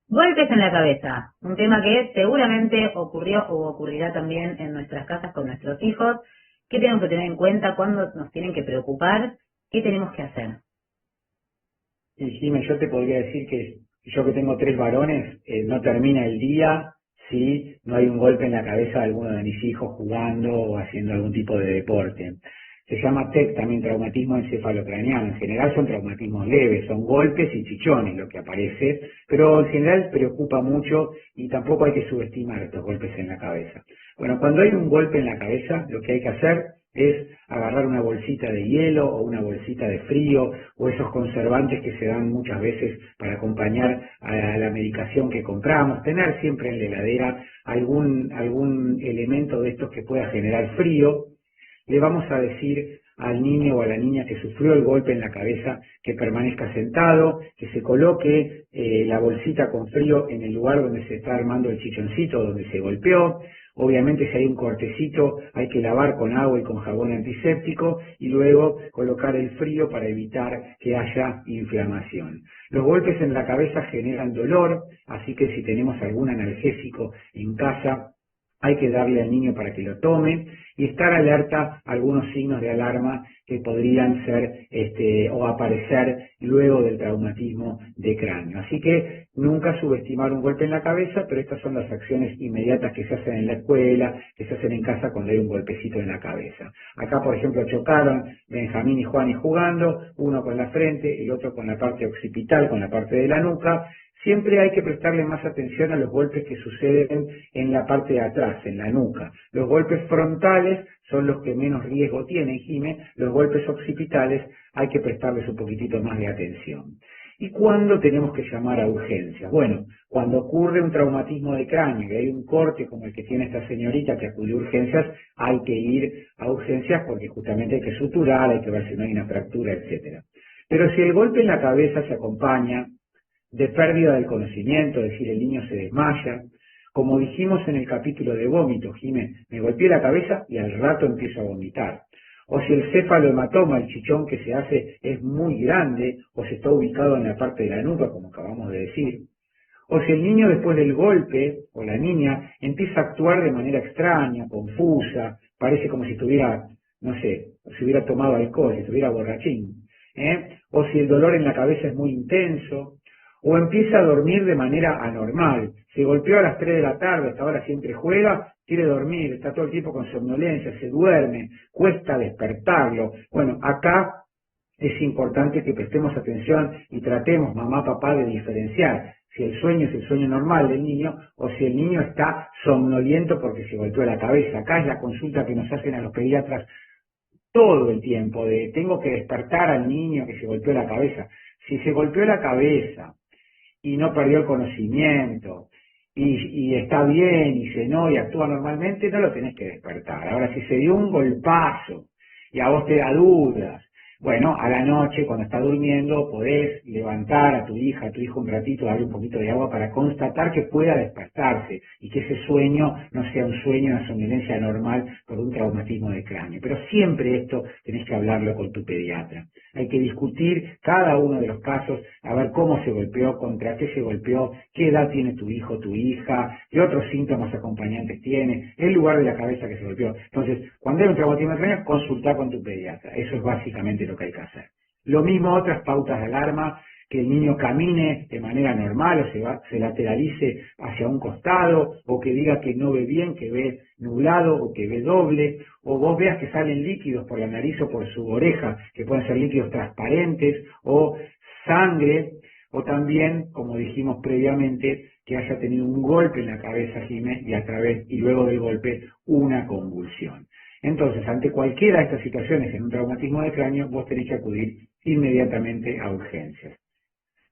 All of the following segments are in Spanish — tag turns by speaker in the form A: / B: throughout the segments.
A: Golpes en la cabeza, un tema que seguramente ocurrió o ocurrirá también en nuestras casas con nuestros hijos. ¿Qué tenemos que tener en cuenta? ¿Cuándo nos tienen que preocupar? ¿Qué tenemos que hacer?
B: Y Jimé, yo te podría decir que yo que tengo tres varones, no termina el día si no hay un golpe en la cabeza de alguno de mis hijos jugando o haciendo algún tipo de deporte. Se llama TEC también, traumatismo encefalocraneano. En general son traumatismos leves, son golpes y chichones lo que aparece, pero en general preocupa mucho y tampoco hay que subestimar estos golpes en la cabeza. Bueno, cuando hay un golpe en la cabeza, lo que hay que hacer es agarrar una bolsita de hielo o una bolsita de frío o esos conservantes que se dan muchas veces para acompañar a la medicación que compramos, tener siempre en la heladera algún elemento de estos que pueda generar frío. Le vamos a decir al niño o a la niña que sufrió el golpe en la cabeza que permanezca sentado, que se coloque la bolsita con frío en el lugar donde se está armando el chichoncito, donde se golpeó. Obviamente si hay un cortecito hay que lavar con agua y con jabón antiséptico y luego colocar el frío para evitar que haya inflamación. Los golpes en la cabeza generan dolor, así que si tenemos algún analgésico en casa, hay que darle al niño para que lo tome y estar alerta a algunos signos de alarma que podrían ser o aparecer luego del traumatismo de cráneo. Así que nunca subestimar un golpe en la cabeza, pero estas son las acciones inmediatas que se hacen en la escuela, que se hacen en casa cuando hay un golpecito en la cabeza. Acá, por ejemplo, chocaron Benjamín y Juan jugando, uno con la frente, el otro con la parte occipital, con la parte de la nuca. Siempre hay que prestarle más atención a los golpes que suceden en la parte de atrás, en la nuca. Los golpes frontales son los que menos riesgo tienen, Jimé. Los golpes occipitales hay que prestarles un poquitito más de atención. ¿Y cuándo tenemos que llamar a urgencias? Bueno, cuando ocurre un traumatismo de cráneo y hay un corte como el que tiene esta señorita que acudió a urgencias, hay que ir a urgencias porque justamente hay que suturar, hay que ver si no hay una fractura, etcétera. Pero si el golpe en la cabeza se acompaña de pérdida del conocimiento, es decir, el niño se desmaya, como dijimos en el capítulo de vómito, Jimé, me golpeé la cabeza y al rato empiezo a vomitar. O si el céfalohematoma, el chichón que se hace, es muy grande o se está ubicado en la parte de la nuca, como acabamos de decir. O si el niño después del golpe, o la niña, empieza a actuar de manera extraña, confusa, parece como si estuviera, no sé, si hubiera tomado alcohol, si estuviera borrachín. O si el dolor en la cabeza es muy intenso, o empieza a dormir de manera anormal. Se golpeó a las 3 de la tarde, hasta ahora siempre juega, quiere dormir, está todo el tiempo con somnolencia, se duerme, cuesta despertarlo. Bueno, acá es importante que prestemos atención y tratemos, mamá, papá, de diferenciar si el sueño es el sueño normal del niño o si el niño está somnoliento porque se golpeó la cabeza. Acá es la consulta que nos hacen a los pediatras todo el tiempo, de tengo que despertar al niño que se golpeó la cabeza. Si se golpeó la cabeza y no perdió el conocimiento, y está bien, y cenó y actúa normalmente, no lo tenés que despertar. Ahora, si se dio un golpazo y a vos te da dudas, bueno, a la noche, cuando está durmiendo, podés levantar a tu hija, a tu hijo un ratito, darle un poquito de agua para constatar que pueda despertarse y que ese sueño no sea un sueño, una somnolencia normal por un traumatismo de cráneo. Pero siempre esto tenés que hablarlo con tu pediatra. Hay que discutir cada uno de los casos, a ver cómo se golpeó, contra qué se golpeó, qué edad tiene tu hijo, tu hija, qué otros síntomas acompañantes tiene, el lugar de la cabeza que se golpeó. Entonces, cuando hay un traumatismo de cráneo, consultar con tu pediatra. Eso es básicamente lo que hay que hacer. Lo mismo otras pautas de alarma, que el niño camine de manera normal o se lateralice hacia un costado, o que diga que no ve bien, que ve nublado o que ve doble, o vos veas que salen líquidos por la nariz o por su oreja, que pueden ser líquidos transparentes o sangre, o también, como dijimos previamente, que haya tenido un golpe en la cabeza, Jiménez, y luego del golpe una convulsión. Entonces, ante cualquiera de estas situaciones en un traumatismo de cráneo, vos tenés que acudir inmediatamente a urgencias.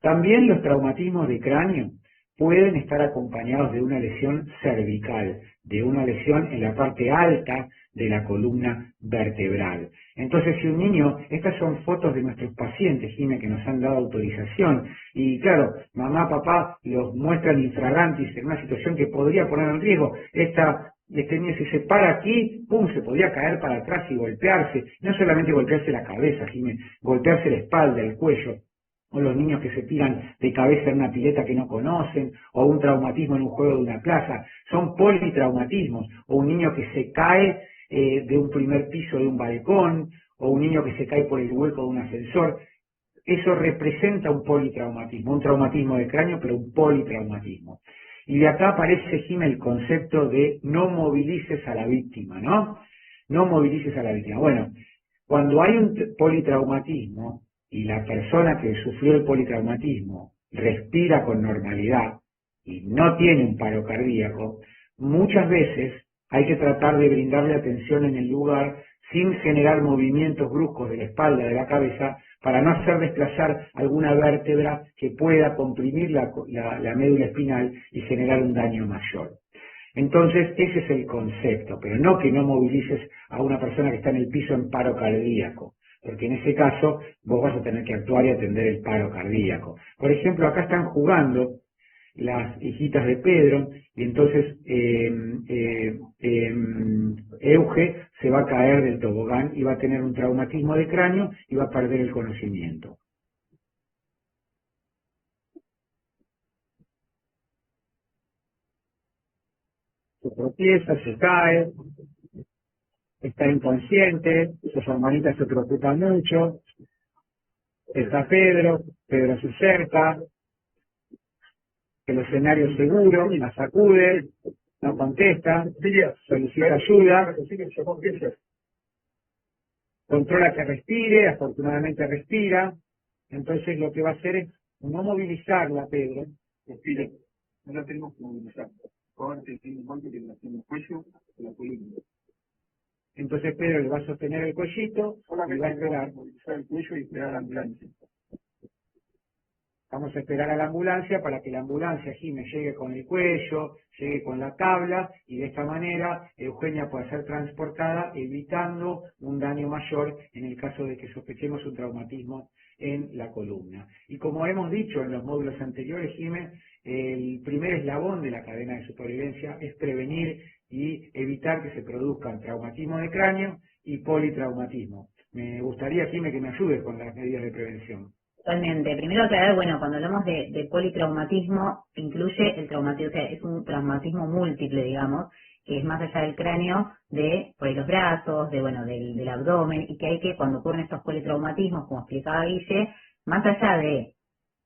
B: También los traumatismos de cráneo pueden estar acompañados de una lesión cervical, de una lesión en la parte alta de la columna vertebral. Entonces, si un niño, estas son fotos de nuestros pacientes, Jimé, que nos han dado autorización, y claro, mamá, papá los muestran infragantis en una situación que podría poner en riesgo este niño, si se para aquí, pum, se podría caer para atrás y golpearse, no solamente golpearse la cabeza, Jimé, golpearse la espalda, el cuello. o los niños que se tiran de cabeza en una pileta que no conocen, o un traumatismo en un juego de una plaza, son politraumatismos, o un niño que se cae de un primer piso de un balcón, o un niño que se cae por el hueco de un ascensor. Eso representa un politraumatismo, un traumatismo de cráneo, pero un politraumatismo. Y de acá aparece, Jimé, el concepto de no movilices a la víctima, ¿no? No movilices a la víctima. Bueno, cuando hay un politraumatismo y la persona que sufrió el politraumatismo respira con normalidad y no tiene un paro cardíaco, muchas veces hay que tratar de brindarle atención en el lugar sin generar movimientos bruscos de la espalda, de la cabeza, para no hacer desplazar alguna vértebra que pueda comprimir la médula espinal y generar un daño mayor. Entonces, ese es el concepto, pero no que no movilices a una persona que está en el piso en paro cardíaco, porque en ese caso vos vas a tener que actuar y atender el paro cardíaco. Por ejemplo, acá están jugando las hijitas de Pedro, y entonces Euge se va a caer del tobogán y va a tener un traumatismo de cráneo y va a perder el conocimiento. Se tropieza, se cae, está inconsciente, sus hermanitas se preocupan mucho, está Pedro se acerca, el escenario es seguro, la sacude, no contesta, solicita ayuda, controla que respire, afortunadamente respira, entonces lo que va a hacer es no movilizarla, Pedro. Respire, no la tenemos que movilizar. Entonces Pedro le va a sostener el cuellito y va a esperar. Movilizar el cuello y esperar a la ambulancia. Vamos a esperar a la ambulancia para que la ambulancia, Jimé, llegue con el cuello, llegue con la tabla y de esta manera Eugenia pueda ser transportada evitando un daño mayor en el caso de que sospechemos un traumatismo en la columna. Y como hemos dicho en los módulos anteriores, Jimé, el primer eslabón de la cadena de supervivencia es prevenir y evitar que se produzcan traumatismo de cráneo y politraumatismo. Me gustaría, Jimé, que me ayudes con las medidas de prevención.
A: Totalmente. Primero aclarar, bueno, cuando hablamos de politraumatismo, incluye el traumatismo, o sea, es un traumatismo múltiple, digamos, que es más allá del cráneo, de por ahí los brazos, de bueno, del abdomen, y que hay que, cuando ocurren estos politraumatismos, como explicaba Guille, más allá de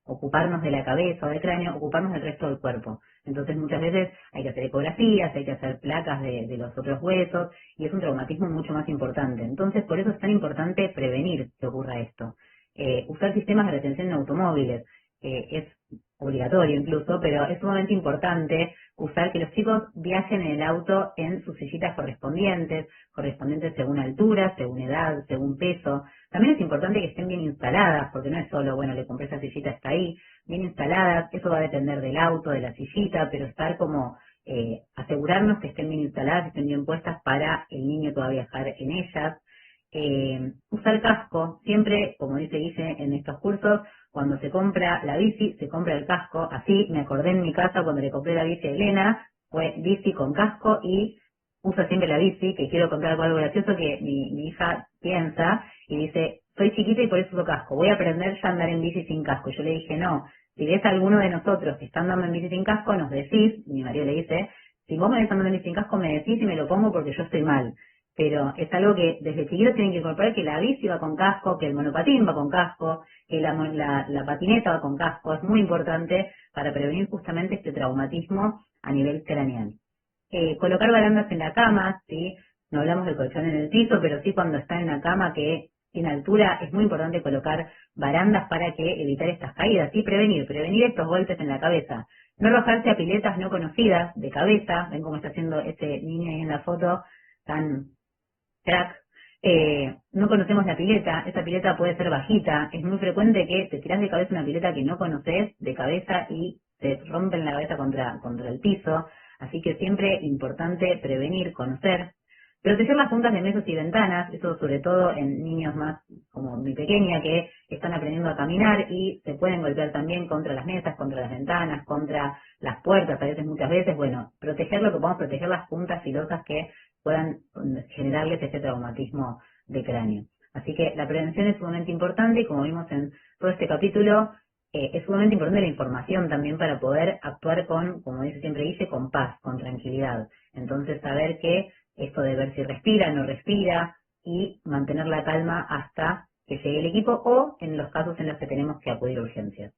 A: ocuparnos de la cabeza o del cráneo, ocuparnos del resto del cuerpo. Entonces muchas veces hay que hacer ecografías, hay que hacer placas de los otros huesos, y es un traumatismo mucho más importante. Entonces por eso es tan importante prevenir que ocurra esto. Usar sistemas de retención en automóviles, es obligatorio incluso, pero es sumamente importante usar que los chicos viajen en el auto en sus sillitas correspondientes según altura, según edad, según peso. También es importante que estén bien instaladas, porque no es solo, bueno, le compré esa sillita, está ahí, bien instaladas, eso va a depender del auto, de la sillita, pero estar como, asegurarnos que estén bien instaladas, que estén bien puestas para el niño que va a viajar en ellas. Usar casco, siempre, como dice en estos cursos, cuando se compra la bici, se compra el casco. Así me acordé en mi casa cuando le compré la bici a Elena, fue bici con casco, y uso siempre la bici, que quiero contar algo gracioso que mi hija piensa y dice, soy chiquita y por eso uso casco, voy a aprender ya a andar en bici sin casco. Yo le dije, no, si ves a alguno de nosotros que está andando en bici sin casco, nos decís, mi marido le dice, si vos me ves andando en bici sin casco, me decís y me lo pongo porque yo estoy mal. Pero es algo que desde chiquitos tienen que incorporar, que la bici va con casco, que el monopatín va con casco, que la patineta va con casco. Es muy importante para prevenir justamente este traumatismo a nivel craneal. Colocar barandas en la cama, ¿sí? No hablamos del colchón en el piso, pero sí cuando está en la cama que tiene altura, es muy importante colocar barandas para que evitar estas caídas y prevenir estos golpes en la cabeza. No arrojarse a piletas no conocidas de cabeza, ven cómo está haciendo este niño ahí en la foto, tan crack. No conocemos la pileta, esa pileta puede ser bajita, es muy frecuente que te tirás de cabeza una pileta que no conoces de cabeza y te rompen la cabeza contra el piso, así que siempre importante prevenir, conocer. Proteger las puntas de mesas y ventanas, eso sobre todo en niños más como mi pequeña que están aprendiendo a caminar y se pueden golpear también contra las mesas, contra las ventanas, contra las puertas, a veces, muchas veces, bueno, proteger lo que podamos proteger, las puntas filosas que puedan generarles este traumatismo de cráneo. Así que la prevención es sumamente importante y como vimos en todo este capítulo, es sumamente importante la información también para poder actuar con, como dice siempre dice, con paz, con tranquilidad. Entonces saber que esto de ver si respira, no respira y mantener la calma hasta que llegue el equipo o en los casos en los que tenemos que acudir a urgencias.